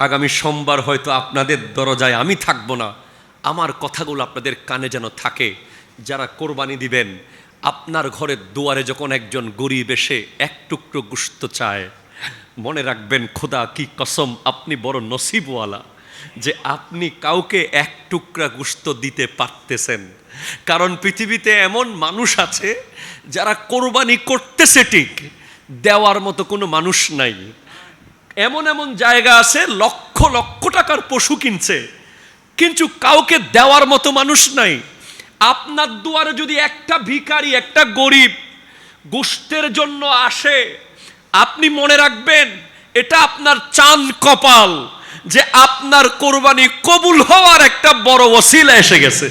আগামী সোমবার হয়তো আপনাদের দরজায় আমি থাকবো না, আমার কথাগুলো আপনাদের কানে যেন থাকে। যারা কোরবানি দিবেন, আপনার ঘরের দুয়ারে যখন একজন গরিব এসে এক টুকরো গোশত চায়, মনে রাখবেন খোদা কি কসম, আপনি বড় নসিবওয়ালা যে আপনি কাউকে এক টুকরা গোশত দিতে পারতেছেন। কারণ পৃথিবীতে এমন মানুষ আছে যারা কোরবানি করতেছে ঠিক, দেওয়ার মতো কোনো মানুষ নাই। এমন এমন জায়গা আছে লক্ষ লক্ষ টাকার পশু কিনছে, কিন্তু কাউকে দেওয়ার মতো মানুষ নাই। আপনার দুয়ারে যদি একটা ভিখারি, একটা গরিব গোশতের জন্য আসে, আপনি মনে রাখবেন এটা আপনার চাঁদ কপাল যে আপনার কোরবানি কবুল হওয়ার একটা বড় ওসিলা এসে গেছে।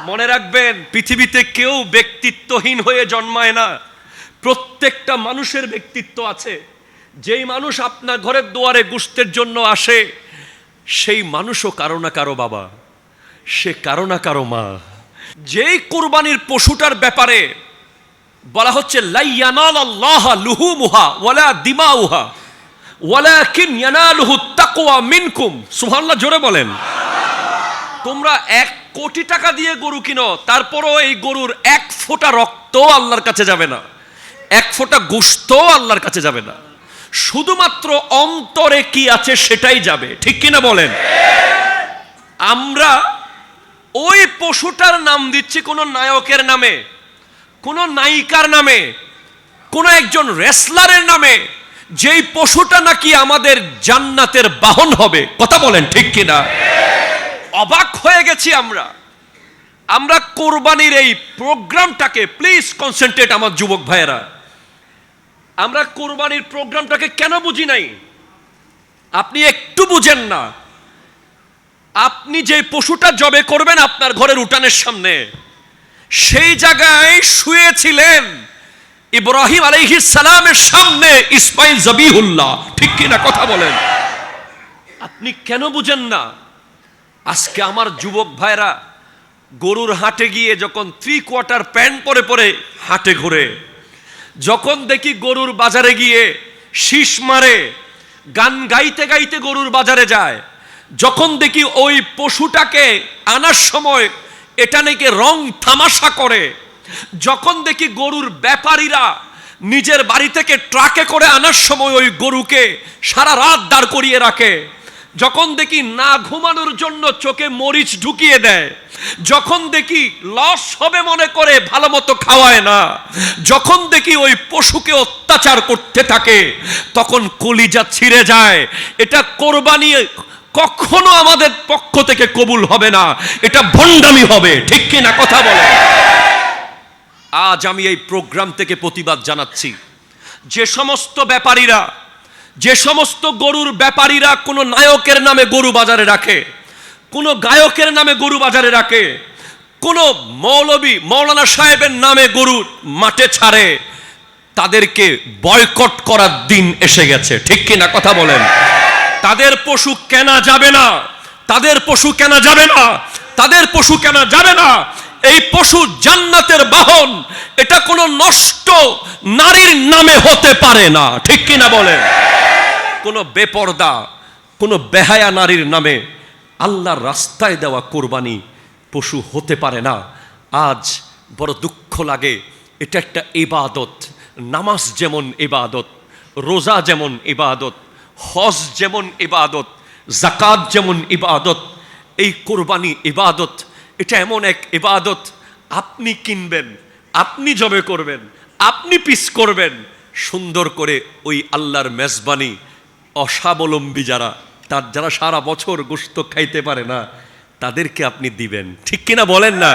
মনে রাখবেন পৃথিবীতে কেউ ব্যক্তিত্বহীন হয়ে জন্মায় না, প্রত্যেকটা মানুষের ব্যক্তিত্ব আছে। যেই মানুষ আপনার ঘরের দুয়ারে গোশতের জন্য আসে, সেই মানুষও কারো না কারো বাবা, সে কারো না কারো মা। যেই কুরবানির পশুটার ব্যাপারে বলা হচ্ছে লা ইয়ানালাল্লাহা লুহুমুহা ওয়ালা দিমাউহা ওয়ালাকিন ইয়ানালুহু তাকওয়া মিনকুম। সুবহানাল্লাহ, জোরে বলেন। তোমরা 1 কোটি টাকা দিয়ে গরু কিনো, তারপরও এই গরুর 1 ফোঁটা রক্ত আল্লাহর কাছে যাবে না, 1 ফোঁটা গোশত আল্লাহর কাছে যাবে না, শুধুমাত্র অন্তরে কি আছে সেটাই যাবে। ঠিক কিনা বলেন? আমরা ওই পশুটার নাম দিচ্ছি কোন নায়কের নামে, কোন নায়িকার নামে, কোন একজন রেসলারের নামে, যেই পশুটা নাকি আমাদের জান্নাতের বাহন হবে। কথা বলেন ঠিক কিনা? অবাক হয়ে গেছি আমরা কোরবানির এই প্রোগ্রামটাকে, প্লিজ কনসেন্ট্রেট আমার যুবক ভাইয়েরা, আমরা কোরবানির প্রোগ্রামটাকে কেন বুঝি নাই? আপনি একটু বুঝেন না। আপনি যে পশুটা জবে করবেন আপনার ঘরের উঠানের সামনে, সেই জায়গায় শুয়েছিলেন ইব্রাহিম আলাইহিস সালামের সামনে ইসমাইল জবিহুল্লাহ। ঠিক কিনা কথা বলেন? আপনি কেন বুঝেন না? আজকে আমার যুবক ভাইরা গরুর হাটে গিয়ে যখন 3/4 প্যান্ট পরে পরে হাটে ঘুরে, যখন দেখি গরুর বাজারে গিয়ে শীষ মারে, গান গাইতে গাইতে গরুর বাজারে যায়, যখন দেখি ওই পশুটাকে আনার সময় এটা নাকি রং তামাশা করে, যখন দেখি গরুর ব্যাপারীরা নিজের বাড়ি থেকে ট্রাকে করে আনার সময় ওই গরুকে সারা রাত দাঁড় করিয়ে রাখে, যখন দেখি না ঘুমানোর জন্য চোখে মরিচ ঢুকিয়ে দেয়, যখন দেখি লস হবে মনে করে ভালো মতো খাওয়ায় না, যখন দেখি ওই পশুকে অত্যাচার করতে থাকে, তখন কলিজা ছিঁড়ে যায়। এটা কোরবানি কখনো আমাদের পক্ষ থেকে কবুল হবে না, এটা ভণ্ডামি হবে। ঠিক কিনা কথা বলে? আজ আমি এই প্রোগ্রাম থেকে প্রতিবাদ জানাচ্ছি। যে সমস্ত ব্যাপারীরা, যে সমস্ত গরুর ব্যাপারীরা কোনো নায়কের নামে গরু বাজারে রাখে, কোনো গায়কের নামে গরু বাজারে রাখে, কোনো মৌলবী মৌলানা সাহেবের নামে গরু মাঠে ছাড়ে, তাদেরকে বয়কট করার দিন এসে গেছে। ঠিক কিনা কথা বলেন? তাদের পশু কেনা যাবে না, তাদের পশু কেনা যাবে না, তাদের পশু কেনা যাবে না। এই পশু জান্নাতের বাহন, এটা কোনো নষ্ট নারীর নামে হতে পারে না। ঠিক কিনা বলেন? কোনো বেপরদা, কোনো বেহায়া নারীর নামে আল্লাহর রাস্তায় দেওয়া কোরবানি পশু হতে পারে না। আজ বড় দুঃখ লাগে। এটা একটা ইবাদত। নামাজ যেমন ইবাদত, রোজা যেমন ইবাদত, হজ যেমন ইবাদত, যাকাত যেমন ইবাদত, এই কোরবানি ইবাদত। এটা এমন এক ইবাদত, আপনি কিনবেন, আপনি জবে করবেন, আপনি পিস করবেন, সুন্দর করে ওই আল্লাহর মেজবানি অস্বাবলম্বী যারা সারা বছর গোশত খাইতে পারে না, তাদেরকে আপনি দিবেন। ঠিক কিনা বলেন না?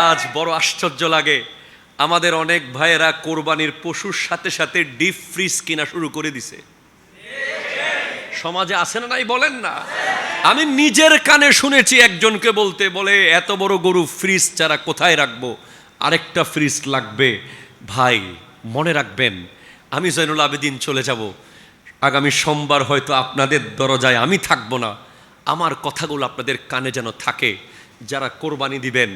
আজ বড় আশ্চর্য লাগে, আমাদের অনেক ভাইয়েরা কোরবানির পশুর সাথে সাথে ডিপ ফ্রিজ কিনা শুরু করে দিছে। সমাজে আছে না নাই বলেন না? আমি নিজের কানে শুনেছি একজনকে বলতে, বলে এত বড় গরু ফ্রিজ ছাড়া কোথায় রাখবো, আরেকটা ফ্রিজ লাগবে। ভাই মনে রাখবেন, আমি জয়নুল আবেদিন চলে যাব, আগামী সোমবার হয়তো আপনাদের দরজায় আমি থাকবো না, আমার কথাগুলো আপনাদের কানে যেন থাকে। যারা কোরবানি দিবেন,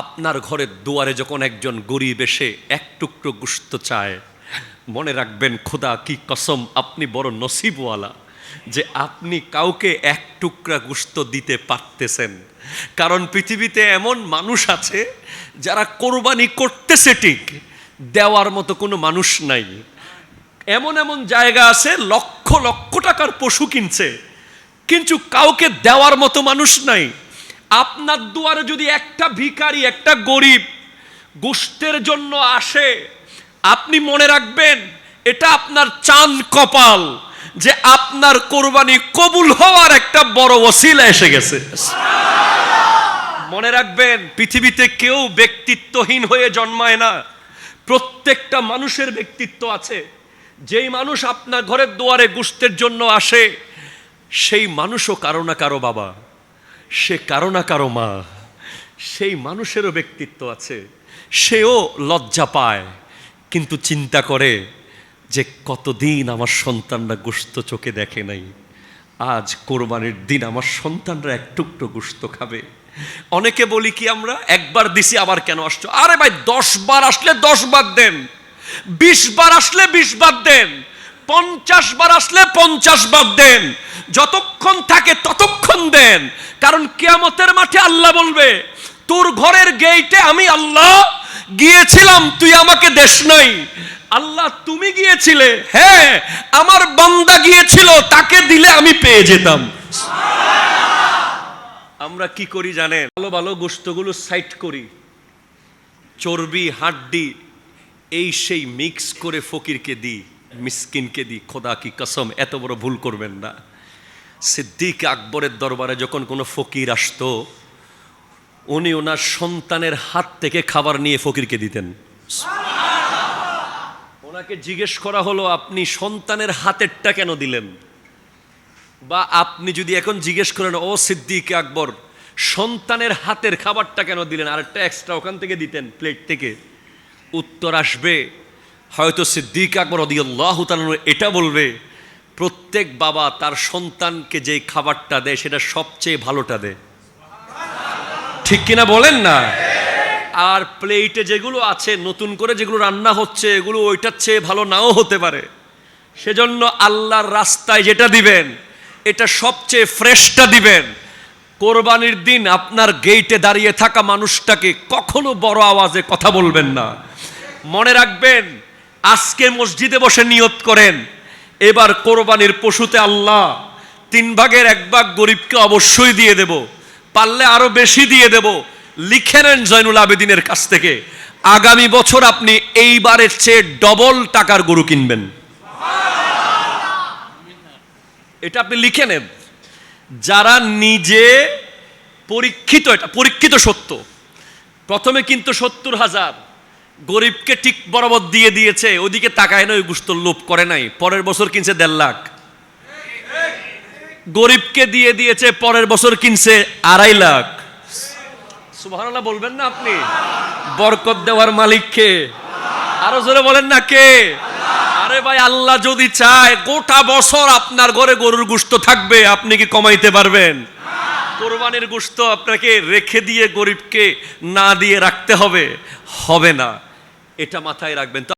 আপনার ঘরের দুয়ারে যখন একজন গরিব এসে এক টুকরো গোশত চায়, মনে রাখবেন খোদা কি কসম, আপনি বড় নসিবওয়ালা যে আপনি কাউকে এক টুকরা গোশত দিতে পারতেছেন। কারণ পৃথিবীতে এমন মানুষ আছে যারা কোরবানি করতেছে ঠিক, দেওয়ার মতো কোনো মানুষ নাই। এমন এমন জায়গা আছে লক্ষ লক্ষ টাকার পশু কিনছে, কিন্তু কাউকে দেওয়ার মতো মানুষ নাই। আপনার দুয়ারে যদি একটা ভিখারি, একটা গরিব গোশতের জন্য আসে, আপনি মনে রাখবেন এটা আপনার চাঁদ কপাল যে আপনার কোরবানি কবুল হওয়ার একটা বড় ওসিলা এসে গেছে। মনে রাখবেন পৃথিবীতে কেউ ব্যক্তিত্বহীন হয়ে জন্মায় না। প্রত্যেকটা মানুষের ব্যক্তিত্ব আছে। যেই মানুষ আপনার ঘরের দুয়ারে গোশতের জন্য আসে, সেই মানুষও কারো না কারো বাবা, সে কারো না কারো মা। সেই মানুষেরও ব্যক্তিত্ব আছে, সেও লজ্জা পায়, কিন্তু চিন্তা করে যে কতদিন আমার সন্তানরা গোশত চোখে দেখে নাই, আজ কোরবানির দিন আমার সন্তানরা এক টুকরো গোশত খাবে। অনেকে বলি কি আমরা, একবার দিছি আবার কেন আসছো? আরে ভাই 10 বার আসলে 10 বার দেন, 20 বার আসলে 20 বার দেন, 50 বার আসলে 50 বার দেন, যতক্ষণ থাকে ততক্ষণ দেন। কারণ কিয়ামতের মাঠে আল্লাহ বলবে, তোর ঘরের গেইটে আমি আল্লাহ গিয়েছিলাম, তুই আমাকে দেশ নাই। আল্লাহ তুমি গিয়েছিলে? হ্যাঁ, আমার বান্দা গিয়েছিল, তাকে দিলে আমি পেয়ে যেতাম। আমরা কি করি জানেন? ভালো ভালো গোশতগুলো সাইড করি, চর্বি হাড্ডি এই সেই মিক্স করে ফকিরকে দিই, মিসকিনকে দিই। খোদা কি কসম, এত বড় ভুল করবেন না। সিদ্দিক আকবরের দরবারে যখন কোনো ফকির আসতো, উনি ওনার সন্তানের হাত থেকে খাবার নিয়ে ফকিরকে দিতেন। ওনাকে জিজ্ঞেস করা হলো, আপনি সন্তানের হাতেরটা কেন দিলেন? বা আপনি যদি এখন জিজ্ঞেস করেন, ও সিদ্দিক আকবর, সন্তানের হাতের খাবারটা কেন দিলেন, আরেকটা এক্সট্রা ওখান থেকে দিতেন প্লেট থেকে, উত্তর আসবে হয়তো সিদ্দিক আকবর রাদিয়াল্লাহু তাআলা এটা বলবে, প্রত্যেক বাবা তার সন্তানকে যে খাবারটা দেয় সেটা সবচেয়ে ভালোটা দেয়। ঠিক কিনা বলেন না? আর প্লেটে যেগুলো আছে নতুন করে যেগুলো রান্না হচ্ছে, এগুলো ওইটার চেয়ে ভালো নাও হতে পারে। সেজন্য আল্লাহর রাস্তায় যেটা দিবেন এটা সবচেয়ে ফ্রেশটা দিবেন। কোরবানির দিন আপনার গেইটে দাঁড়িয়ে থাকা মানুষটাকে কখনো বড় আওয়াজে কথা বলবেন না। মনে রাখবেন, আজকে মসজিদে বসে নিয়ত করেন, এবার কোরবানির পশুতে আল্লাহ 3 ভাগের 1 ভাগ গরিবকে অবশ্যই দিয়ে দেব, পারলে আরো বেশি দিয়ে দেব। লিখে নেন জয়নুল আবেদিনের কাছ থেকে, আগামী বছর আপনি এইবারের চেয়ে ডবল টাকার গরু কিনবেন। এটা আপনি লিখে নেন। যারা নিজে পরীক্ষিত, এটা পরীক্ষিত সত্য, প্রথমে কিন্তু 70,000 গরিবকে ঠিক বরাবর দিয়ে দিয়েছে, ওদিকে তাকায় না, ওই গোশতের লোভ করে নাই। পরের বছর কিনছে 1.5 লাখ, গরিবকে দিয়ে দিয়েছে, পরের বছর কিনছে 2.5 লাখ। সুবহানাল্লাহ বলবেন না আপনি? বরকত দেওয়ার মালিক কে? আরো জোরে বলেন না কে? আরে ভাই, আল্লাহ যদি চায় গোটা বছর আপনার ঘরে গরুর গোশত থাকবে, আপনি কি কমাইতে পারবেন? কোরবানির গোশত আপনাকে রেখে দিয়ে গরিবকে না দিয়ে রাখতে হবে, হবে না। এটা মাথায় রাখবেন।